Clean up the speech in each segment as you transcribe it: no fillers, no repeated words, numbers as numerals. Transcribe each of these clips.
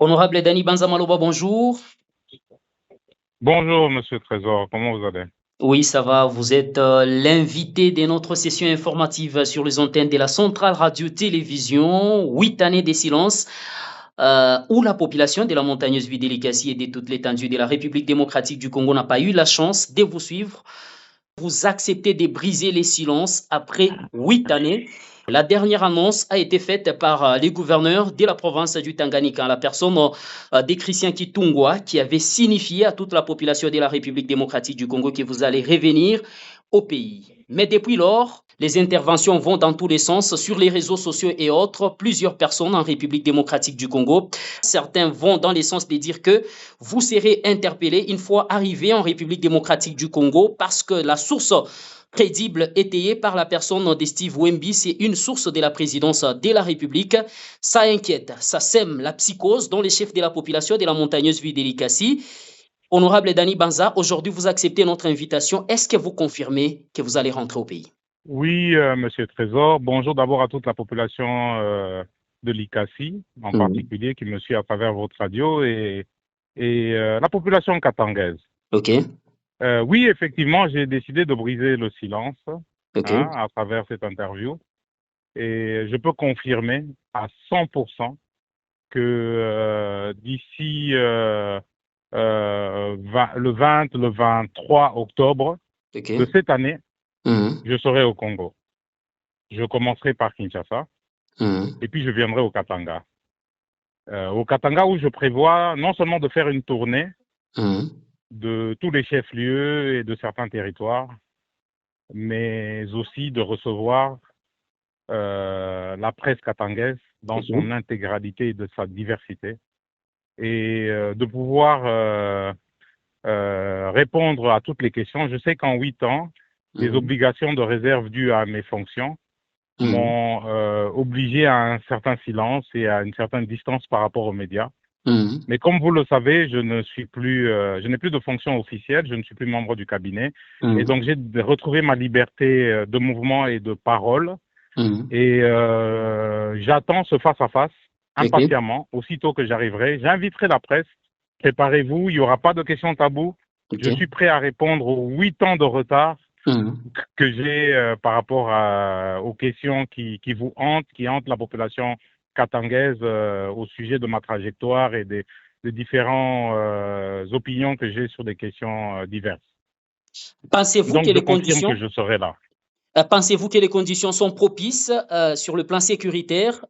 Honorable Dani Banzamaloba, bonjour. Bonjour, Monsieur Trésor, comment vous allez? Oui, ça va. Vous êtes l'invité de notre session informative sur les antennes de la Centrale Radio-Télévision. 8 années de silence, où la population de la montagneuse Vidélicassi et de toute l'étendue de la République démocratique du Congo n'a pas eu la chance de vous suivre. Vous acceptez de briser les silences après 8 années. La dernière annonce a été faite par les gouverneurs de la province du Tanganyika, la personne de Christian Kitungwa, qui avait signifié à toute la population de la République démocratique du Congo que vous allez revenir au pays. Mais depuis lors, les interventions vont dans tous les sens sur les réseaux sociaux et autres. Plusieurs personnes en République démocratique du Congo, certains vont dans le sens de dire que vous serez interpellé une fois arrivé en République démocratique du Congo parce que la source crédible étayée par la personne de Steve Wemby, c'est une source de la présidence de la République. Ça inquiète, ça sème la psychose dans les chefs de la population de la montagneuse Vidélicassi. Honorable Dani Banza, aujourd'hui vous acceptez notre invitation. Est-ce que vous confirmez que vous allez rentrer au pays? Oui, Monsieur Trésor, bonjour d'abord à toute la population de l'ICASI, en particulier, qui me suit à travers votre radio, et la population katangaise. Ok. Oui, effectivement, j'ai décidé de briser le silence Ok. à travers cette interview, et je peux confirmer à 100% que d'ici le 20, le 23 octobre Ok. de cette année, Mhm. je serai au Congo. Je commencerai par Kinshasa Mhm. et puis je viendrai au Katanga. Au Katanga où je prévois non seulement de faire une tournée Mhm. de tous les chefs-lieux et de certains territoires, mais aussi de recevoir la presse katangaise dans Ok. son intégralité et de sa diversité et de pouvoir répondre à toutes les questions. Je sais qu'en 8 ans, les Mhm. obligations de réserve dues à mes fonctions Mhm. m'ont obligé à un certain silence et à une certaine distance par rapport aux médias. Mhm. Mais comme vous le savez, je n'ai plus de fonction officielle, je ne suis plus membre du cabinet, et Mhm. donc j'ai retrouvé ma liberté de mouvement et de parole, Mhm. et j'attends ce face-à-face Ok. impatiemment, aussitôt que j'arriverai. J'inviterai la presse, préparez-vous, il n'y aura pas de questions taboues, Ok. je suis prêt à répondre aux 8 ans de retard Mhm. que j'ai par rapport aux questions qui vous hantent, qui hantent la population katangaise au sujet de ma trajectoire et des différentes opinions que j'ai sur des questions diverses. Pensez-vous que Donc, je les confirme que conditions, je serai là. pensez-vous que les conditions sont propices sur le plan sécuritaire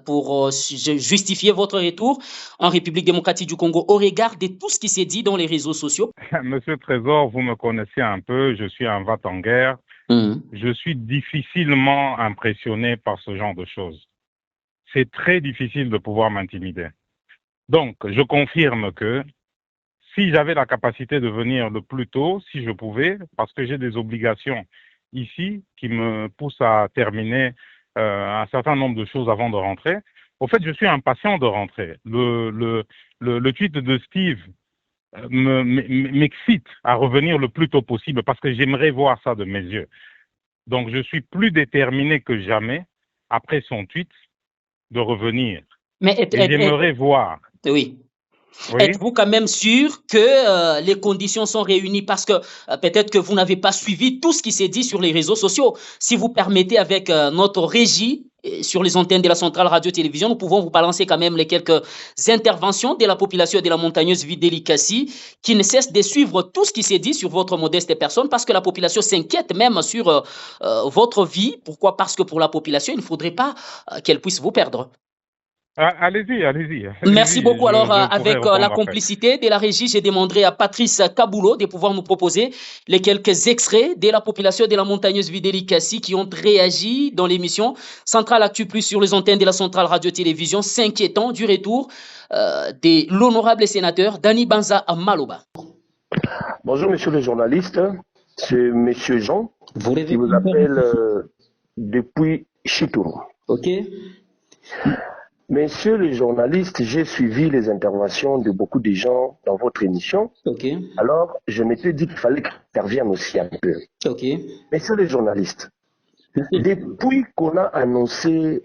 pour justifier votre retour en République démocratique du Congo au regard de tout ce qui s'est dit dans les réseaux sociaux? Monsieur Trésor, vous me connaissez un peu, je suis un vat en guerre. Mhm. Je suis difficilement impressionné par ce genre de choses. C'est très difficile de pouvoir m'intimider. Donc, je confirme que si j'avais la capacité de venir le plus tôt, si je pouvais, parce que j'ai des obligations ici qui me poussent à terminer un certain nombre de choses avant de rentrer. Au fait, je suis impatient de rentrer. Le tweet de Steve m'excite à revenir le plus tôt possible parce que j'aimerais voir ça de mes yeux. Donc, je suis plus déterminé que jamais, après son tweet, de revenir. Mais Et j'aimerais voir. oui. Oui? Êtes-vous quand même sûr que les conditions sont réunies parce que peut-être que vous n'avez pas suivi tout ce qui s'est dit sur les réseaux sociaux. Si vous permettez avec notre régie sur les antennes de la centrale radio-télévision, nous pouvons vous balancer quand même les quelques interventions de la population de la montagneuse Vidélicassi qui ne cesse de suivre tout ce qui s'est dit sur votre modeste personne parce que la population s'inquiète même sur votre vie. Pourquoi? Parce que pour la population, il ne faudrait pas qu'elle puisse vous perdre. Ah, allez-y, allez-y, Merci allez-y, beaucoup. Alors, je pourrais avec la répondre après. complicité de la régie, j'ai demandé à Patrice Kaboulot de pouvoir nous proposer les quelques extraits de la population de la montagneuse Vidélicassi qui ont réagi dans l'émission Centrale Actu Plus sur les antennes de la Centrale Radio-Télévision, s'inquiétant du retour de l'honorable sénateur Dani Banza à Maloba. Bonjour, monsieur le journaliste. C'est monsieur Jean qui vous appelle depuis Chitour. Ok. Monsieur le journaliste, j'ai suivi les interventions de beaucoup de gens dans votre émission. Ok. Alors, je m'étais dit qu'il fallait que j'intervienne aussi un peu. Ok. Monsieur le journaliste, depuis qu'on a annoncé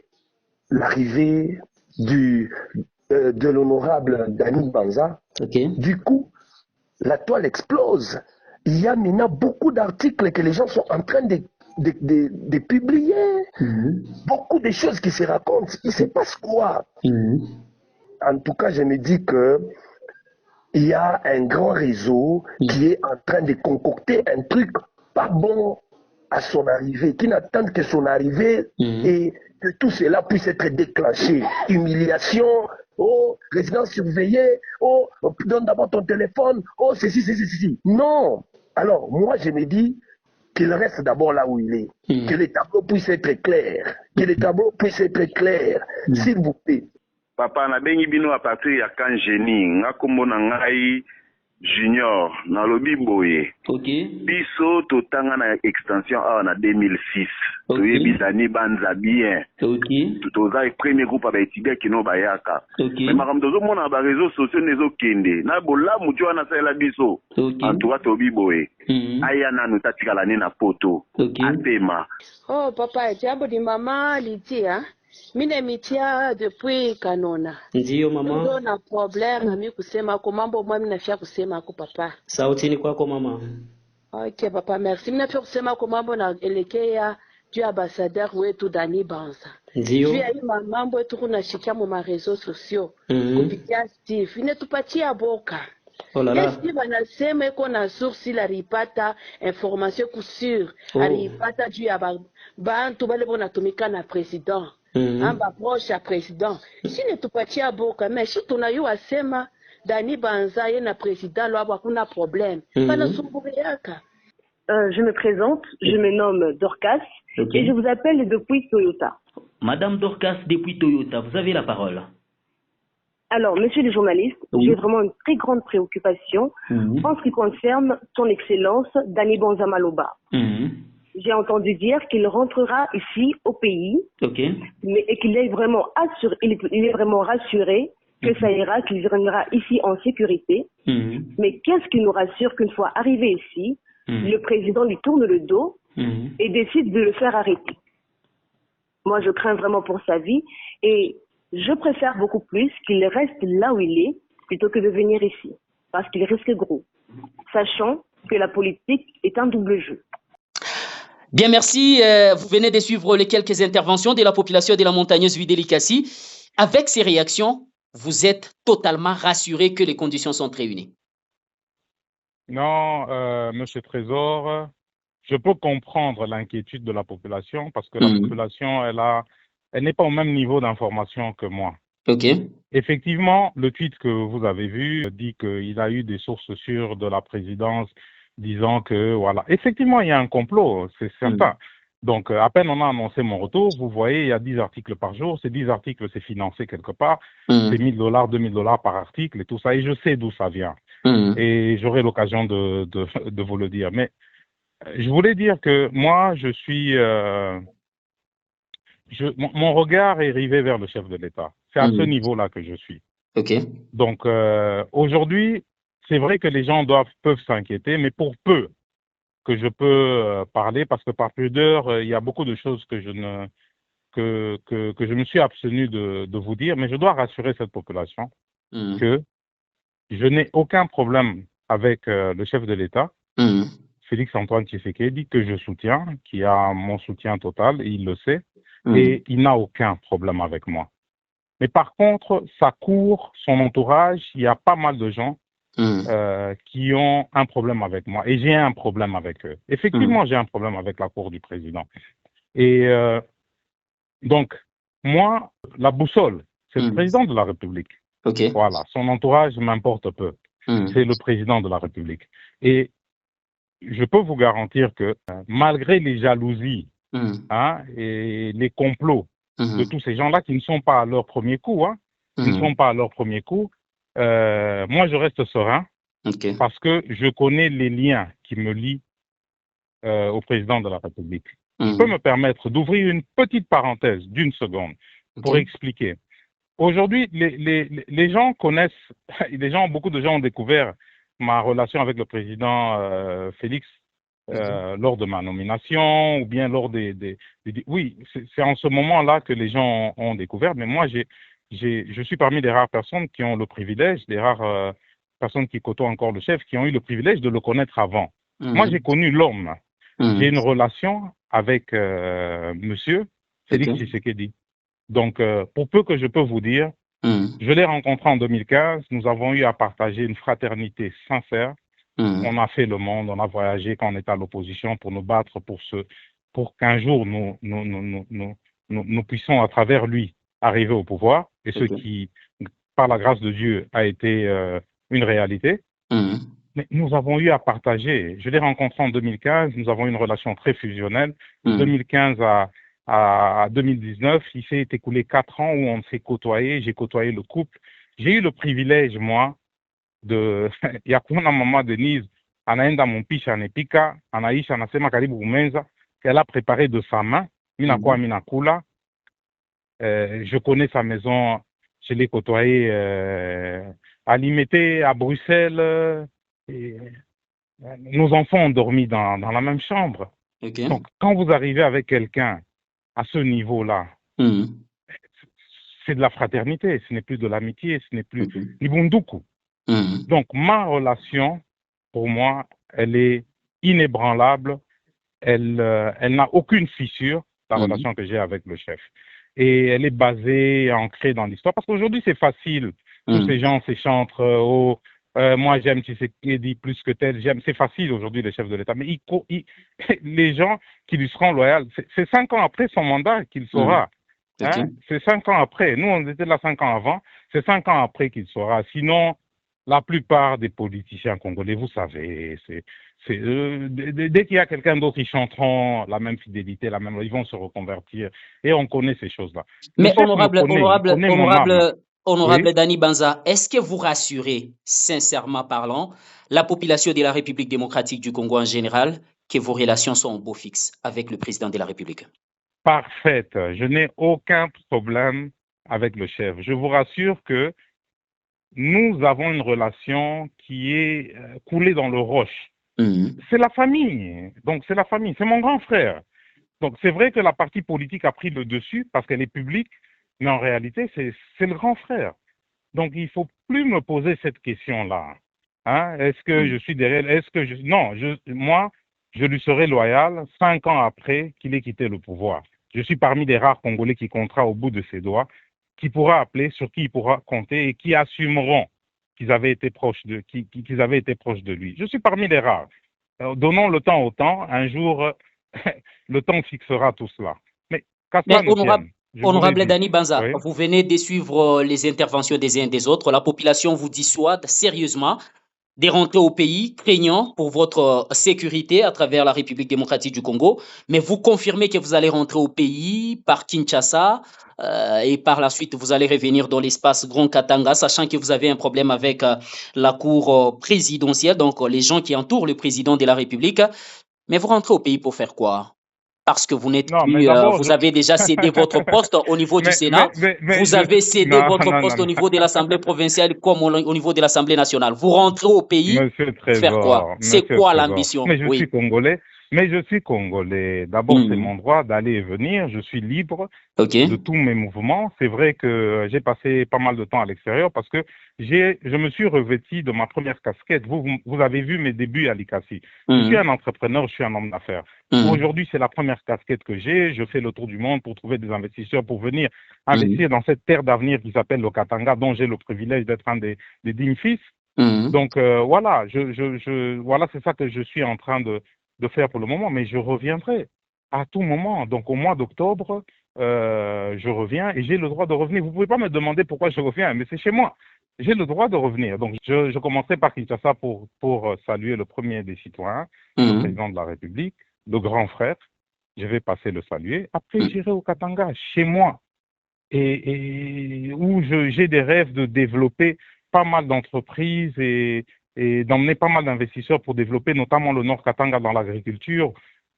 l'arrivée de l'honorable Dani Banza, du coup, la toile explose. Il y a maintenant beaucoup d'articles que les gens sont en train de publier. Beaucoup de choses qui se racontent. Il se passe quoi? En tout cas, je me dis que il y a un grand réseau qui est en train de concocter un truc pas bon à son arrivée, qui n'attend que son arrivée et que tout cela puisse être déclenché. Humiliation, oh, résidence surveillée, oh, donne d'abord ton téléphone, oh, ceci. Non. Alors, moi, je me dis qu'il reste d'abord là où il est, que les tableaux puissent être clairs, s'il vous plaît. Papa, na bengi bino à partir ya kan génie, nga kombo na ngai Junior, na lobi boye. Biso totanga na extension A na 2006. Toyebi Dani Banza bien. Toza premier groupe à étudier kino bayaka. Mais makambo tozo mona ba réseaux sociaux nezo kende. Na bola mutu wana sala biso. En tout cas tobi boye. Aya na nutatika la na poto. Atema. Oh papa, jambo di mama litia. Mine mitia depuis kanona. Ndiyo mama. Ndio na problem na mimi kusema kwa mambo mimi nafia kusema kwa papa. Sauti ni kwako mama. Okay papa, merci. Mimi nafia kusema kwa mambo na elekea juu ambassadeur wetu Dani Banza. Ndiyo. Juu ya mambo yetu kunashikia mu ma réseaux sociaux. Kupitia Steve, inetupatia boka. Oh là là. Est-ce wanasema iko na source la ripata information kusur. Alipata juu ya bantu bale bonatumika na president. Amba proche ya président. Si ne tupatia boka, mais si tunayua sema Dani Banza ye na président lo hakuna problème. Pana sumburiaka. Je me présente, je me nomme Dorcas et je vous appelle depuis Toyota. Madame Dorcas depuis Toyota, vous avez la parole. Alors, monsieur le journaliste, j'ai vraiment une très grande préoccupation en ce qui concerne son excellence Dani Banza Maloba. J'ai entendu dire qu'il rentrera ici au pays, mais et qu'il est vraiment assuré, il est vraiment rassuré que ça ira, qu'il viendra ici en sécurité. Mais qu'est-ce qui nous rassure qu'une fois arrivé ici, le président lui tourne le dos et décide de le faire arrêter? Moi, je crains vraiment pour sa vie et je préfère beaucoup plus qu'il reste là où il est plutôt que de venir ici, parce qu'il risque gros, sachant que la politique est un double jeu. Bien, merci. Vous venez de suivre les quelques interventions de la population de la montagneuse Vidélicassi. Avec ces réactions, vous êtes totalement rassuré que les conditions sont réunies? Non, Monsieur Trésor, je peux comprendre l'inquiétude de la population parce que la population, elle n'est pas au même niveau d'information que moi. Effectivement, le tweet que vous avez vu dit qu'il a eu des sources sûres de la présidence disant que, voilà, effectivement, il y a un complot, c'est certain. Donc, à peine on a annoncé mon retour, vous voyez, il y a 10 articles par jour. Ces 10 articles, c'est financé quelque part. C'est $1 000, $2 000 par article et tout ça. Et je sais d'où ça vient. Et j'aurai l'occasion de vous le dire. Mais je voulais dire que moi, je suis... mon regard est rivé vers le chef de l'État. C'est à ce niveau-là que je suis. Donc, aujourd'hui, c'est vrai que les gens peuvent s'inquiéter, mais pour peu que je peux parler, parce que par pudeur, il y a beaucoup de choses que je me suis abstenu de vous dire, mais je dois rassurer cette population que je n'ai aucun problème avec le chef de l'État, Félix Antoine Tshisekedi, que je soutiens, qui a mon soutien total, et il le sait, et il n'a aucun problème avec moi. Mais par contre, sa cour, son entourage, il y a pas mal de gens qui ont un problème avec moi. Et j'ai un problème avec eux. Effectivement, j'ai un problème avec la cour du président. Et donc, moi, la boussole, c'est le président de la République. Voilà, son entourage m'importe peu. C'est le président de la République. Et je peux vous garantir que malgré les jalousies et les complots de tous ces gens-là qui ne sont pas à leur premier coup, qui ne sont pas à leur premier coup, moi je reste serein parce que je connais les liens qui me lient au président de la République. Je peux me permettre d'ouvrir une petite parenthèse d'une seconde pour expliquer. Aujourd'hui, les gens connaissent, beaucoup de gens ont découvert ma relation avec le président Félix lors de ma nomination ou bien lors oui, c'est en ce moment-là que les gens ont découvert, mais moi je suis parmi les rares personnes qui ont le privilège, les rares personnes qui côtoient encore le chef, qui ont eu le privilège de le connaître avant. Moi, j'ai connu l'homme. J'ai une relation avec monsieur Félix Tshisekedi. Donc, pour peu que je peux vous dire, je l'ai rencontré en 2015. Nous avons eu à partager une fraternité sincère. On a fait le monde, on a voyagé quand on était à l'opposition pour nous battre pour qu'un jour nous puissions à travers lui arriver au pouvoir, et ce qui, par la grâce de Dieu, a été une réalité. Mais nous avons eu à partager. Je l'ai rencontré en 2015, nous avons eu une relation très fusionnelle. De 2015 à 2019, il s'est écoulé 4 ans où on s'est côtoyé, j'ai côtoyé le couple. J'ai eu le privilège, moi, yakuna mama Denise anaenda mpisha anepika anaisha anasema karibu kumeza, qu'elle a préparé de sa main minakuwa minakula. Je connais sa maison, je l'ai côtoyé à Limité, à Bruxelles. Et nos enfants ont dormi dans la même chambre. Donc quand vous arrivez avec quelqu'un à ce niveau-là, c'est de la fraternité, ce n'est plus de l'amitié, ce n'est plus l'ibunduku. Donc, ma relation, pour moi, elle est inébranlable. Elle n'a aucune fissure, la relation que j'ai avec le chef. Et elle est basée, ancrée dans l'histoire. Parce qu'aujourd'hui, c'est facile. Tous ces gens s'échantrent. Moi, j'aime Tshisekedi plus que tel. C'est facile aujourd'hui, le chef de l'État. Mais les gens qui lui seront loyaux, c'est 5 ans après son mandat qu'il saura. C'est 5 ans après. Nous, on était là 5 ans avant. C'est 5 ans après qu'il saura. Sinon, la plupart des politiciens congolais, vous savez, dès qu'il y a quelqu'un d'autre, ils chanteront la même fidélité, ils vont se reconvertir. Et on connaît ces choses-là. Mais honorable Dani Banza, est-ce que vous rassurez, sincèrement parlant, la population de la République démocratique du Congo en général, que vos relations sont au beau fixe avec le président de la République? Parfaite. Je n'ai aucun problème avec le chef. Je vous rassure que nous avons une relation qui est coulée dans le roche. C'est la famille. Donc, c'est la famille. C'est mon grand frère. Donc, c'est vrai que la partie politique a pris le dessus parce qu'elle est publique, mais en réalité, c'est le grand frère. Donc, il ne faut plus me poser cette question-là. Hein? Est-ce que je suis derrière? Non, moi, je lui serai loyal 5 ans après qu'il ait quitté le pouvoir. Je suis parmi les rares Congolais qui comptera au bout de ses doigts, qui pourra appeler, sur qui il pourra compter et qui assumeront qu'ils avaient été proches de lui. Je suis parmi les rares. Donnons le temps au temps. Un jour, le temps fixera tout cela. Mais honorable Dani Banza, vous venez de suivre les interventions des uns et des autres. La population vous dissuade sérieusement de rentrer au pays, craignant pour votre sécurité à travers la République démocratique du Congo. Mais vous confirmez que vous allez rentrer au pays par Kinshasa et par la suite, vous allez revenir dans l'espace Grand Katanga, sachant que vous avez un problème avec la cour présidentielle, donc les gens qui entourent le président de la République. Mais vous rentrez au pays pour faire quoi? Parce que vous n'êtes plus, vous avez déjà cédé votre poste au niveau du Sénat, vous avez cédé votre poste au niveau de l'Assemblée provinciale comme au niveau de l'Assemblée nationale. Vous rentrez au pays pour faire quoi? C'est quoi l'ambition? Mais je suis Congolais. D'abord, c'est mon droit d'aller et venir. Je suis libre de tous mes mouvements. C'est vrai que j'ai passé pas mal de temps à l'extérieur parce que je me suis revêti de ma première casquette. Vous avez vu mes débuts à l'ICACI. Je suis un entrepreneur, je suis un homme d'affaires. Aujourd'hui, c'est la première casquette que j'ai. Je fais le tour du monde pour trouver des investisseurs pour venir investir dans cette terre d'avenir qui s'appelle le Katanga, dont j'ai le privilège d'être un des dignes fils. Donc voilà, voilà, c'est ça que je suis en train de faire pour le moment, mais je reviendrai à tout moment. Donc au mois d'octobre, je reviens et j'ai le droit de revenir. Vous ne pouvez pas me demander pourquoi je reviens, mais c'est chez moi. J'ai le droit de revenir. Donc je commencerai par Kinshasa pour saluer le premier des citoyens, le président de la République, le grand frère. Je vais passer le saluer. Après, j'irai au Katanga, chez moi, et où j'ai des rêves de développer pas mal d'entreprises et d'emmener pas mal d'investisseurs pour développer notamment le Nord Katanga dans l'agriculture.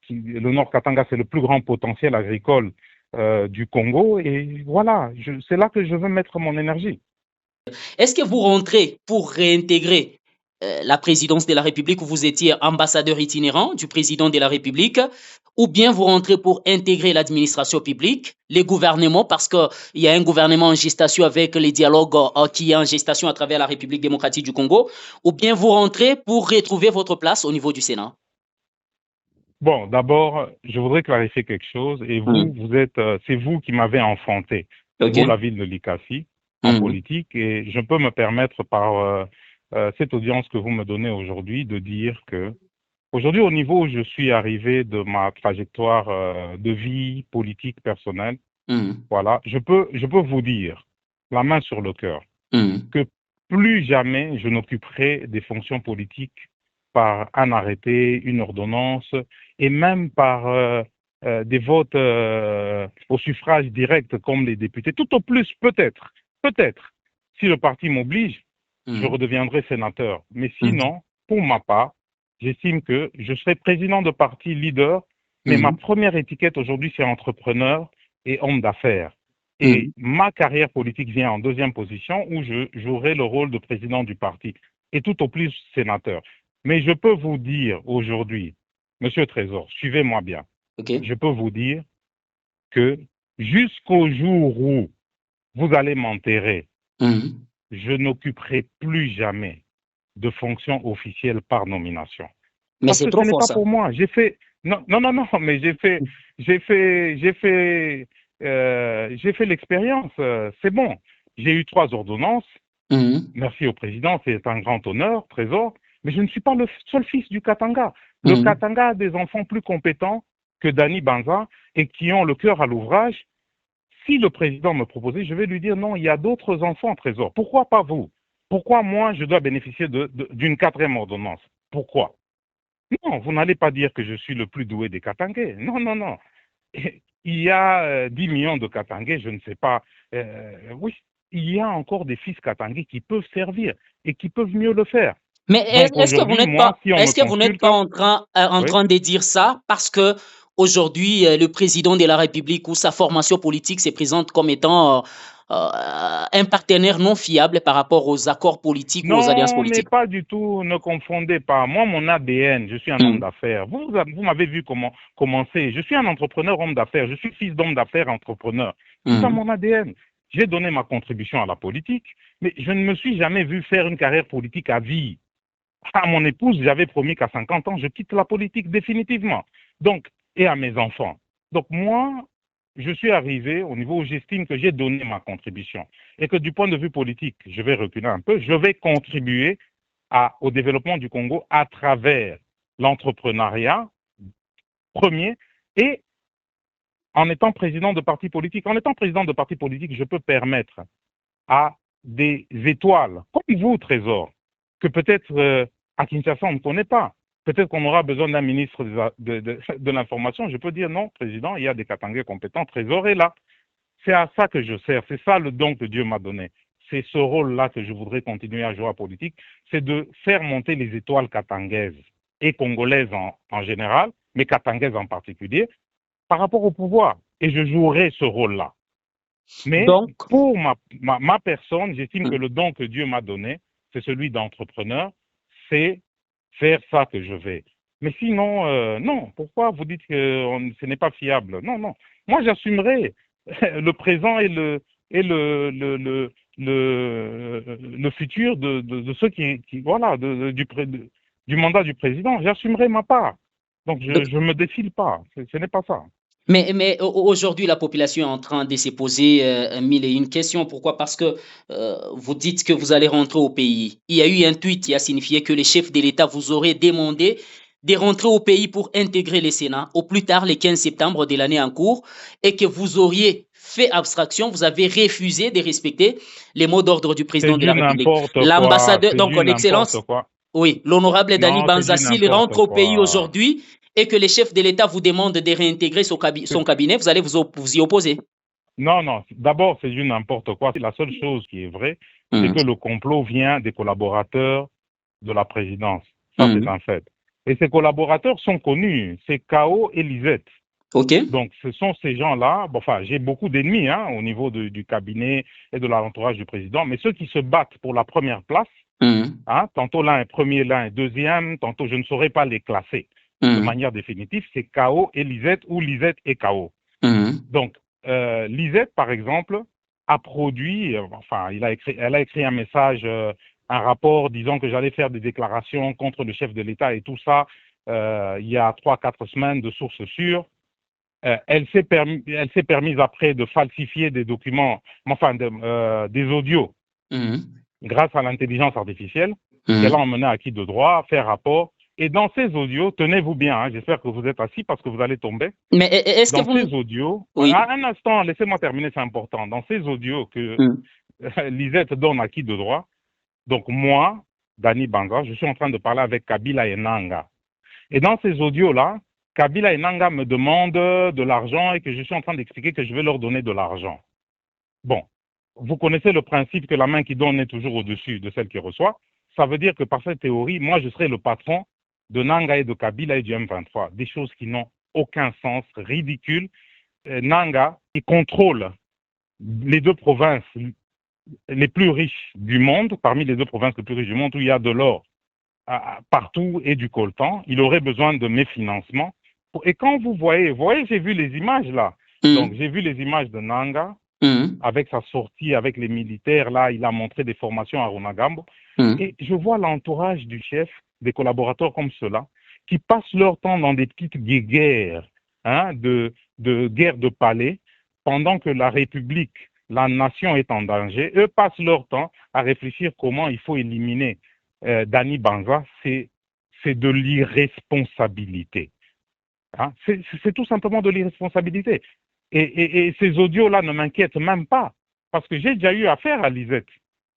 Le Nord Katanga, c'est le plus grand potentiel agricole du Congo. Et voilà, c'est là que je veux mettre mon énergie. Est-ce que vous rentrez pour réintégrer la présidence de la République où vous étiez ambassadeur itinérant du président de la République, ou bien vous rentrez pour intégrer l'administration publique, les gouvernements, parce qu'il y a un gouvernement en gestation avec les dialogues qui est en gestation à travers la République démocratique du Congo, ou bien vous rentrez pour retrouver votre place au niveau du Sénat? Bon, d'abord, je voudrais clarifier quelque chose. Et vous, c'est vous qui m'avez enfanté, vous, la ville de Likasi, en politique. Et je peux me permettre par cette audience que vous me donnez aujourd'hui de dire que aujourd'hui, au niveau où je suis arrivé de ma trajectoire de vie politique personnelle, voilà, je peux vous dire, la main sur le cœur, que plus jamais je n'occuperai des fonctions politiques par un arrêté, une ordonnance, et même par des votes au suffrage direct comme les députés. Tout au plus, peut-être, si le parti m'oblige, je redeviendrai sénateur. Mais sinon, pour ma part, j'estime que je serai président de parti leader, mais ma première étiquette aujourd'hui, c'est entrepreneur et homme d'affaires. Et ma carrière politique vient en deuxième position où je jouerai le rôle de président du parti et tout au plus sénateur. Mais je peux vous dire aujourd'hui, Monsieur Trésor, suivez-moi bien, je peux vous dire que jusqu'au jour où vous allez m'enterrer, je n'occuperai plus jamais de fonction officielle par nomination. Mais c'est trop fort, ça. Ce n'est pas pour moi. J'ai fait mais j'ai fait l'expérience. C'est bon. J'ai eu 3 ordonnances. Merci au président, c'est un grand honneur, Trésor. Mais je ne suis pas le seul fils du Katanga. Le Katanga a des enfants plus compétents que Dani Banza et qui ont le cœur à l'ouvrage. Si le président me proposait, je vais lui dire non, il y a d'autres enfants, Trésor. Pourquoi pas vous? Pourquoi moi, je dois bénéficier d'une 4e ordonnance? Pourquoi? Non, vous n'allez pas dire que je suis le plus doué des Katangais. Non, non, non. Il y a 10 millions de Katangais, je ne sais pas. Oui, il y a encore des fils Katangais qui peuvent servir et qui peuvent mieux le faire. Mais est-ce que vous n'êtes pas en train de dire ça parce que aujourd'hui, le président de la République ou sa formation politique se présente comme étant un partenaire non fiable par rapport aux accords politiques ou aux alliances politiques? Non, mais pas du tout, ne confondez pas. Moi, mon ADN, je suis un homme d'affaires. Vous m'avez vu commencer. Je suis un entrepreneur homme d'affaires. Je suis fils d'homme d'affaires entrepreneur. C'est ça mon ADN. J'ai donné ma contribution à la politique, mais je ne me suis jamais vu faire une carrière politique à vie. À mon épouse, j'avais promis qu'à 50 ans, je quitte la politique définitivement. Donc, et à mes enfants. Donc moi, je suis arrivé au niveau où j'estime que j'ai donné ma contribution. Et que du point de vue politique, je vais reculer un peu, je vais contribuer au développement du Congo à travers l'entrepreneuriat, premier, et en étant président de parti politique. En étant président de parti politique, je peux permettre à des étoiles, comme vous, Trésor, que peut-être à Kinshasa, on ne connaît pas. Peut-être qu'on aura besoin d'un ministre de l'information. Je peux dire non, président, il y a des Katangais compétents, Trésor est là. C'est à ça que je sers. C'est ça le don que Dieu m'a donné. C'est ce rôle-là que je voudrais continuer à jouer en politique. C'est de faire monter les étoiles katangaises et congolaises en général, mais katangaises en particulier, par rapport au pouvoir. Et je jouerai ce rôle-là. Mais pour ma personne, j'estime que le don que Dieu m'a donné, c'est celui d'entrepreneur, c'est faire ça que je vais. Mais sinon, non. Pourquoi vous dites que ce n'est pas fiable? Non, non. Moi, j'assumerai le présent et le futur de ceux voilà, du mandat du président. J'assumerai ma part. Donc, je me défile pas. Ce n'est pas ça. Mais aujourd'hui, la population est en train de se poser 1001 questions. Pourquoi? Parce que vous dites que vous allez rentrer au pays. Il y a eu un tweet qui a signifié que les chefs de l'État vous auraient demandé de rentrer au pays pour intégrer le Sénat au plus tard le 15 septembre de l'année en cours et que vous auriez fait abstraction, vous avez refusé de respecter les mots d'ordre du président de la République. L'ambassadeur, donc en excellence, oui, l'honorable Dani Banza, s'il rentre au pays aujourd'hui et que les chefs de l'État vous demandent de réintégrer son cabinet, vous allez vous y opposer? Non, non. D'abord, c'est du n'importe quoi. La seule chose qui est vraie, c'est que le complot vient des collaborateurs de la présidence. Ça, c'est un fait. Et ces collaborateurs sont connus. C'est K.O. et Lisette. Okay. Donc, ce sont ces gens-là. Bon, enfin, j'ai beaucoup d'ennemis au niveau du cabinet et de l'entourage du président. Mais ceux qui se battent pour la première place, tantôt l'un est premier, l'un est deuxième, tantôt je ne saurais pas les classer. de manière définitive, c'est KO et Lisette ou Lisette et KO. Donc, Lisette, par exemple, a produit, elle a écrit un message, un rapport disant que j'allais faire des déclarations contre le chef de l'État et tout ça, il y a 3-4 semaines de sources sûres. Elle s'est permise après de falsifier des documents, des audios, grâce à l'intelligence artificielle, qu'elle a emmené à acquis de droit, fait rapport. Et dans ces audios, tenez-vous bien, hein, j'espère que vous êtes assis parce que vous allez tomber. Mais est-ce que dans ces audios, un instant, laissez-moi terminer, c'est important. Dans ces audios que Lisette donne à acquis de droit, donc moi, Dani Banza, je suis en train de parler avec Kabila et Nanga. Et dans ces audios-là, Kabila et Nanga me demandent de l'argent et que je suis en train d'expliquer que je vais leur donner de l'argent. Bon, vous connaissez le principe que la main qui donne est toujours au-dessus de celle qui reçoit. Ça veut dire que par cette théorie, moi, je serai le patron de Nanga et de Kabila et du M23. Des choses qui n'ont aucun sens, ridicules. Nanga, il contrôle les 2 provinces les plus riches du monde, parmi les 2 provinces les plus riches du monde, où il y a de l'or partout et du coltan. Il aurait besoin de mes financements. Et quand vous voyez, j'ai vu les images là. Donc, j'ai vu les images de Nanga avec sa sortie avec les militaires. Là, il a montré des formations à Runagambo. Et je vois l'entourage du chef, des collaborateurs comme ceux-là, qui passent leur temps dans des petites guerres, hein, de guerre de palais, pendant que la République, la nation est en danger. Eux passent leur temps à réfléchir comment il faut éliminer Dani Banza. C'est de l'irresponsabilité. Hein? C'est tout simplement de l'irresponsabilité. Et ces audios-là ne m'inquiètent même pas, parce que j'ai déjà eu affaire à Lisette.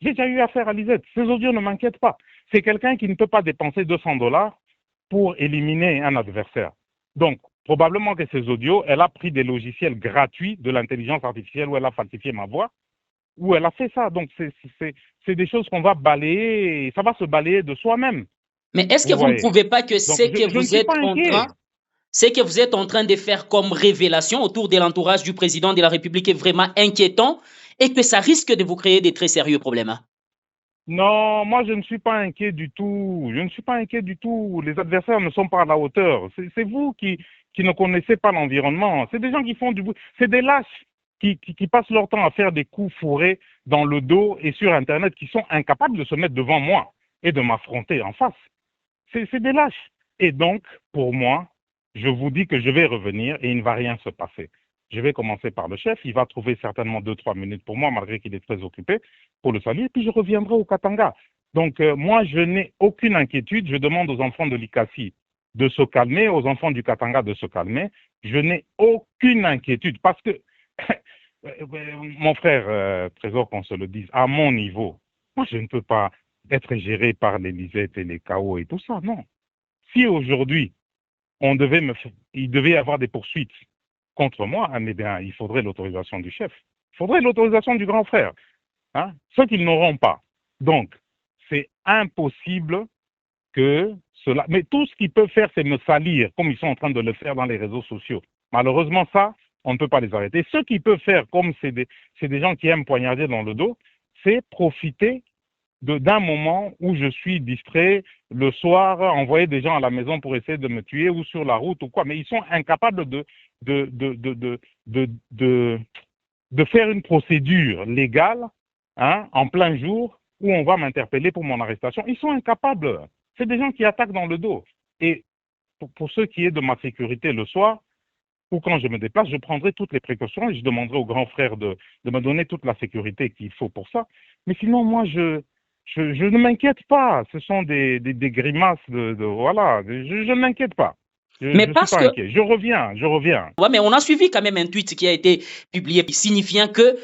Ces audios ne m'inquiètent pas. C'est quelqu'un qui ne peut pas dépenser $200 pour éliminer un adversaire. Donc, probablement que ces audios, elle a pris des logiciels gratuits de l'intelligence artificielle où elle a falsifié ma voix, où elle a fait ça. Donc, c'est des choses qu'on va balayer, ça va se balayer de soi-même. Mais est-ce que vous ne trouvez pas que c'est que vous êtes en train de faire comme révélation autour de l'entourage du président de la République est vraiment inquiétant et que ça risque de vous créer des très sérieux problèmes? Non, moi je ne suis pas inquiet du tout. Les adversaires ne sont pas à la hauteur. C'est vous qui ne connaissez pas l'environnement. C'est des gens qui font du bruit. C'est des lâches qui passent leur temps à faire des coups fourrés dans le dos et sur Internet, qui sont incapables de se mettre devant moi et de m'affronter en face. C'est des lâches. Et donc, pour moi, je vous dis que je vais revenir et il ne va rien se passer. Je vais commencer par le chef. Il va trouver certainement 2-3 minutes pour moi, malgré qu'il est très occupé, pour le saluer. Puis je reviendrai au Katanga. Donc, moi, je n'ai aucune inquiétude. Je demande aux enfants de l'Ikasi de se calmer, aux enfants du Katanga de se calmer. Je n'ai aucune inquiétude parce que, mon frère, Trésor, qu'on se le dise, à mon niveau, moi, je ne peux pas être géré par les Lisette et les KO et tout ça, non. Si aujourd'hui, il devait y avoir des poursuites contre moi, eh bien, il faudrait l'autorisation du chef. Il faudrait l'autorisation du grand frère. Hein? Ce qu'ils n'auront pas. Donc, c'est impossible que cela... Mais tout ce qu'ils peuvent faire, c'est me salir, comme ils sont en train de le faire dans les réseaux sociaux. Malheureusement, ça, on ne peut pas les arrêter. Ce qu'ils peuvent faire, comme c'est des gens qui aiment poignarder dans le dos, c'est profiter d'un moment où je suis distrait, le soir, envoyer des gens à la maison pour essayer de me tuer ou sur la route ou quoi. Mais ils sont incapables de faire une procédure légale, hein, en plein jour où on va m'interpeller pour mon arrestation. Ils sont incapables. C'est des gens qui attaquent dans le dos. Et pour ce qui est de ma sécurité le soir, ou quand je me déplace, je prendrai toutes les précautions et je demanderai au grand frère de me donner toute la sécurité qu'il faut pour ça. Mais sinon, moi, je ne m'inquiète pas. Ce sont des grimaces voilà. Je ne m'inquiète pas. Je reviens. Ouais, mais on a suivi quand même un tweet qui a été publié signifiant que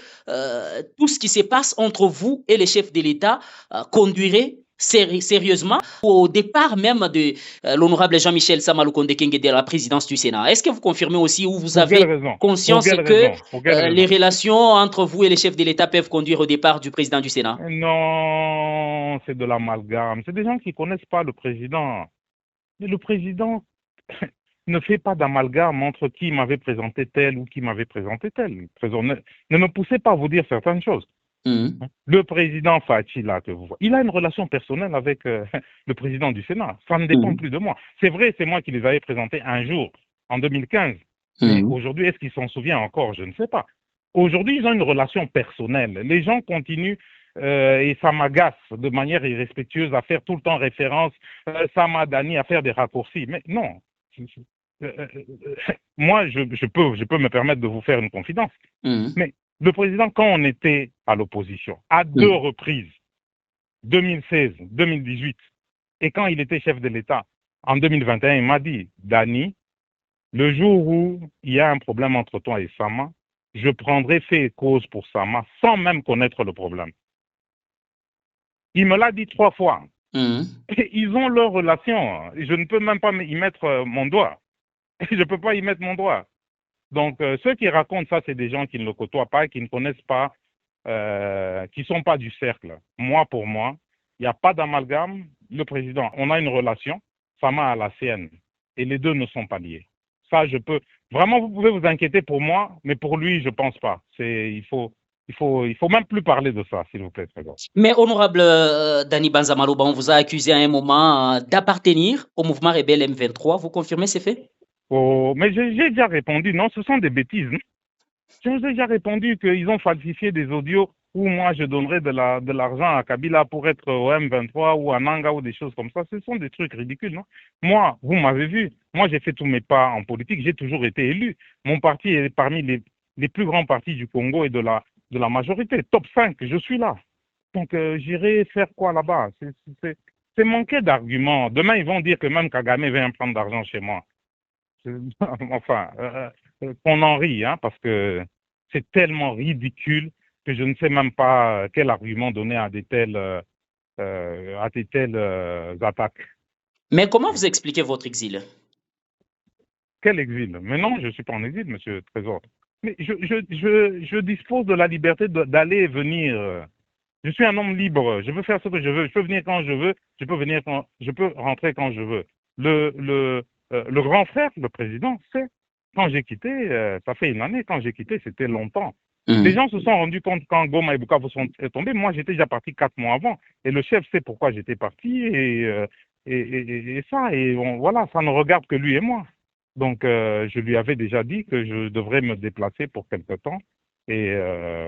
tout ce qui se passe entre vous et les chefs de l'État conduirait sérieusement au départ même de l'honorable Jean-Michel Sama Lukonde Kenge de la présidence du Sénat. Est-ce que vous confirmez aussi ou vous avez conscience que les relations entre vous et les chefs de l'État peuvent conduire au départ du président du Sénat? Non, c'est de l'amalgame. C'est des gens qui ne connaissent pas le président. Mais le président ne fait pas d'amalgame entre qui m'avait présenté tel ou qui m'avait présenté tel. Ne me poussez pas à vous dire certaines choses. Le président Fachi, là, que vous voyez, il a une relation personnelle avec le président du Sénat. Ça ne dépend plus de moi. C'est vrai, c'est moi qui les avais présentés un jour, en 2015. Mais aujourd'hui, est-ce qu'il s'en souvient encore? Je ne sais pas. Aujourd'hui, ils ont une relation personnelle. Les gens continuent, et ça m'agace de manière irrespectueuse à faire tout le temps référence, Samadani, à faire des raccourcis. Mais non. Moi, je peux me permettre de vous faire une confidence. Mais le président, quand on était à l'opposition, à deux reprises, 2016, 2018, et quand il était chef de l'État, en 2021, il m'a dit, Dani, le jour où il y a un problème entre toi et Sama, je prendrai fait et cause pour Sama sans même connaître le problème. Il me l'a dit 3 fois. Et ils ont leur relation. Je ne peux même pas y mettre mon doigt. Je ne peux pas y mettre mon doigt. Donc, ceux qui racontent ça, c'est des gens qui ne le côtoient pas, qui ne connaissent pas, qui ne sont pas du cercle. Moi, pour moi, il n'y a pas d'amalgame. Le président, on a une relation, Sama a la sienne. Et les deux ne sont pas liés. Ça, je peux. Vraiment, vous pouvez vous inquiéter pour moi, mais pour lui, je ne pense pas. Il faut même plus parler de ça, s'il vous plaît. Mais honorable Dani Banza Maloba, on vous a accusé à un moment d'appartenir au mouvement rebelle M23. Vous confirmez ces faits? Oh, mais j'ai déjà répondu, non, ce sont des bêtises. J'ai déjà répondu qu'ils ont falsifié des audios où moi je donnerais de l'argent à Kabila pour être au M23 ou à Nanga ou des choses comme ça. Ce sont des trucs ridicules, non? Moi, vous m'avez vu, moi j'ai fait tous mes pas en politique, j'ai toujours été élu. Mon parti est parmi les plus grands partis du Congo et de la majorité. Top 5, je suis là. Donc j'irai faire quoi là-bas? C'est manquer d'arguments. Demain, ils vont dire que même Kagame vient prendre d'argent chez moi. Enfin, qu'on en rit, hein, parce que c'est tellement ridicule que je ne sais même pas quel argument donner à des telles attaques. Mais comment vous expliquez votre exil? Quel exil? Mais non, je ne suis pas en exil, monsieur Trésor. Mais je dispose de la liberté d'aller et venir. Je suis un homme libre. Je veux faire ce que je veux. Je peux venir quand je veux. Je peux rentrer quand je veux. Le grand frère, le président, c'est quand j'ai quitté, ça fait une année, quand j'ai quitté, c'était longtemps. Les gens se sont rendus compte quand Goma et Bukavu sont tombés. Moi, j'étais déjà parti 4 mois avant. Et le chef sait pourquoi j'étais parti. Et ça, voilà, ça ne regarde que lui et moi. Donc, je lui avais déjà dit que je devrais me déplacer pour quelque temps. Et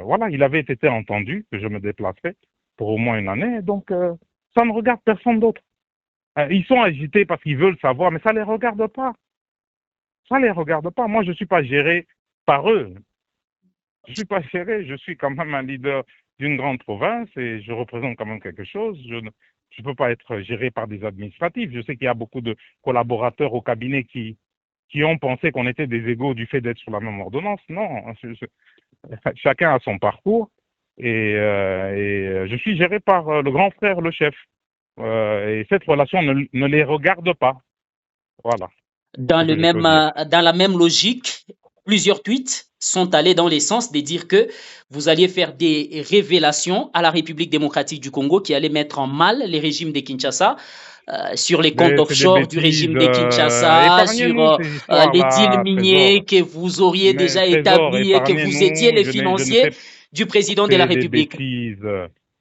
voilà, il avait été entendu que je me déplacerais pour au moins une année. Donc, ça ne regarde personne d'autre. Ils sont agités parce qu'ils veulent savoir, mais ça ne les regarde pas. Ça ne les regarde pas. Moi, je ne suis pas géré par eux. Je ne suis pas géré. Je suis quand même un leader d'une grande province et je représente quand même quelque chose. Je ne peux pas être géré par des administratifs. Je sais qu'il y a beaucoup de collaborateurs au cabinet qui ont pensé qu'on était des égaux du fait d'être sur la même ordonnance. Non, chacun a son parcours et je suis géré par le grand frère, le chef. Et cette relation ne les regarde pas. Voilà. Dans la même logique, plusieurs tweets sont allés dans le sens de dire que vous alliez faire des révélations à la République démocratique du Congo qui allaient mettre en mal les régimes de Kinshasa, sur les comptes offshore du régime de Kinshasa, sur les deals miniers que vous auriez déjà établis et que vous étiez les financiers du président de la République.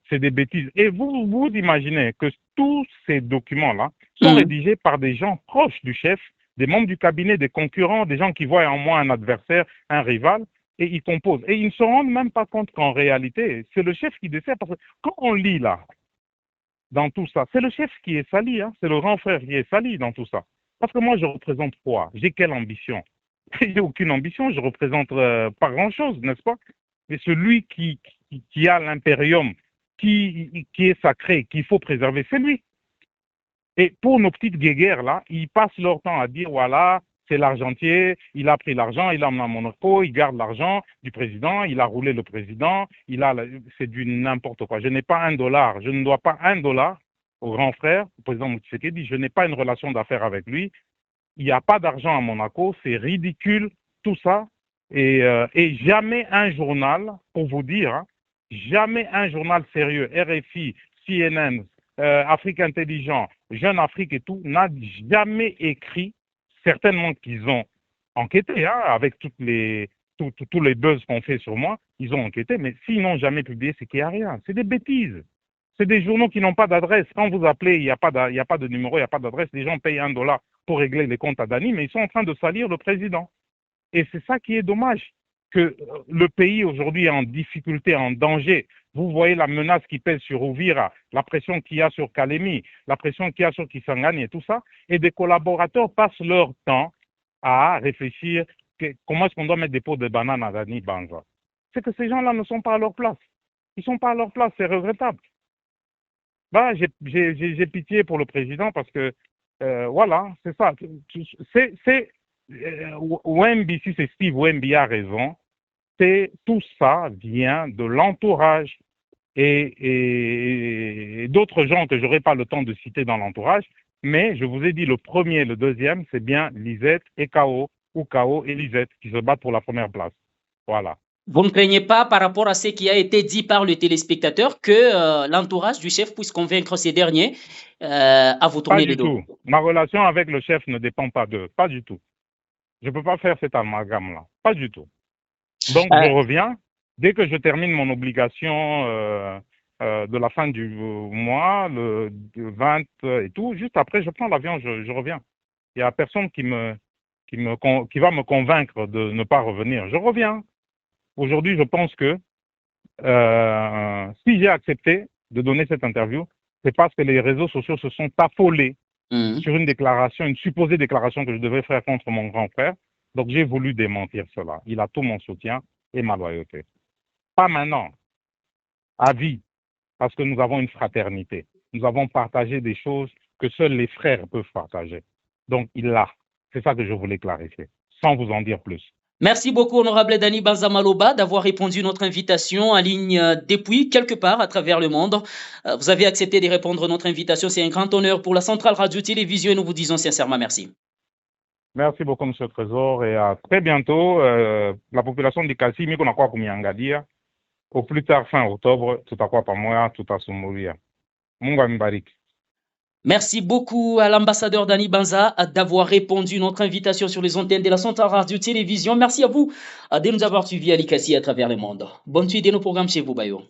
C'est des bêtises. Et vous imaginez que tous ces documents-là sont rédigés par des gens proches du chef, des membres du cabinet, des concurrents, des gens qui voient en moi un adversaire, un rival, et ils composent. Et ils ne se rendent même pas compte qu'en réalité, c'est le chef qui décide. Parce que quand on lit là, dans tout ça, c'est le chef qui est sali, hein, c'est le grand frère qui est sali dans tout ça. Parce que moi, je représente quoi? J'ai quelle ambition? J'ai aucune ambition, je représente pas grand-chose, n'est-ce pas? Mais celui qui a l'impérium, qui est sacré, qu'il faut préserver, c'est lui. Et pour nos petites guéguerres là, ils passent leur temps à dire voilà, c'est l'argentier, il a pris l'argent, il l'a emmené à Monaco, il garde l'argent du président, il a roulé le président, c'est du n'importe quoi. Je n'ai pas $1, je ne dois pas $1 au grand frère, au président Tshisekedi, je n'ai pas une relation d'affaires avec lui. Il n'y a pas d'argent à Monaco, c'est ridicule tout ça. Et jamais un journal, pour vous dire, hein, jamais un journal sérieux, RFI, CNN, Afrique Intelligent, Jeune Afrique et tout, n'a jamais écrit, certainement qu'ils ont enquêté, hein, avec toutes les tous les buzz qu'on fait sur moi, ils ont enquêté, mais s'ils n'ont jamais publié, c'est qu'il n'y a rien. C'est des bêtises. C'est des journaux qui n'ont pas d'adresse. Quand vous appelez, il n'y a pas de numéro, il n'y a pas d'adresse. Les gens payent $1 pour régler les comptes à Dani, mais ils sont en train de salir le président. Et c'est ça qui est dommage, que le pays aujourd'hui est en difficulté, en danger. Vous voyez la menace qui pèse sur Uvira, la pression qu'il y a sur Kalemi, la pression qu'il y a sur Kisangani et tout ça. Et des collaborateurs passent leur temps à réfléchir comment est-ce qu'on doit mettre des pots de bananes à Dani Banza. C'est que ces gens-là ne sont pas à leur place. Ils ne sont pas à leur place, c'est regrettable. Bah, j'ai pitié pour le président parce que, voilà, c'est ça. Wemby, si c'est Steve Wemby a raison, tout ça vient de l'entourage et d'autres gens que je n'aurai pas le temps de citer dans l'entourage, mais je vous ai dit le premier, le deuxième, c'est bien Lisette et K.O. ou K.O. et Lisette qui se battent pour la première place. Voilà. Vous ne craignez pas, par rapport à ce qui a été dit par le téléspectateur, que l'entourage du chef puisse convaincre ces derniers à vous tourner le dos? Pas du tout. Ma relation avec le chef ne dépend pas d'eux. Pas du tout. Je ne peux pas faire cet amalgame-là. Pas du tout. Donc, je reviens. Dès que je termine mon obligation de la fin du mois, le 20 et tout, juste après, je prends l'avion, je reviens. Il n'y a personne qui va me convaincre de ne pas revenir. Je reviens. Aujourd'hui, je pense que si j'ai accepté de donner cette interview, c'est parce que les réseaux sociaux se sont affolés sur une déclaration, une supposée déclaration que je devais faire contre mon grand frère. Donc, j'ai voulu démentir cela. Il a tout mon soutien et ma loyauté. Pas maintenant, à vie, parce que nous avons une fraternité. Nous avons partagé des choses que seuls les frères peuvent partager. Donc, il l'a. C'est ça que je voulais clarifier, sans vous en dire plus. Merci beaucoup, honorable Dani Banza Maloba, d'avoir répondu à notre invitation en ligne depuis quelque part à travers le monde. Vous avez accepté de répondre à notre invitation. C'est un grand honneur pour la Centrale Radio-Télévision et nous vous disons sincèrement merci. Merci beaucoup, M. Trésor, et à très bientôt. La population de Kassi, au plus tard, fin octobre, tout à quoi pas moi, tout à Soumouria. Munga Mbarik. Merci beaucoup à l'ambassadeur Dani Banza d'avoir répondu à notre invitation sur les antennes de la Centrale Radio-Télévision. Merci à vous de nous avoir suivis à l'ICASI à travers le monde. Bonne suite de nos programmes chez vous, Bayo.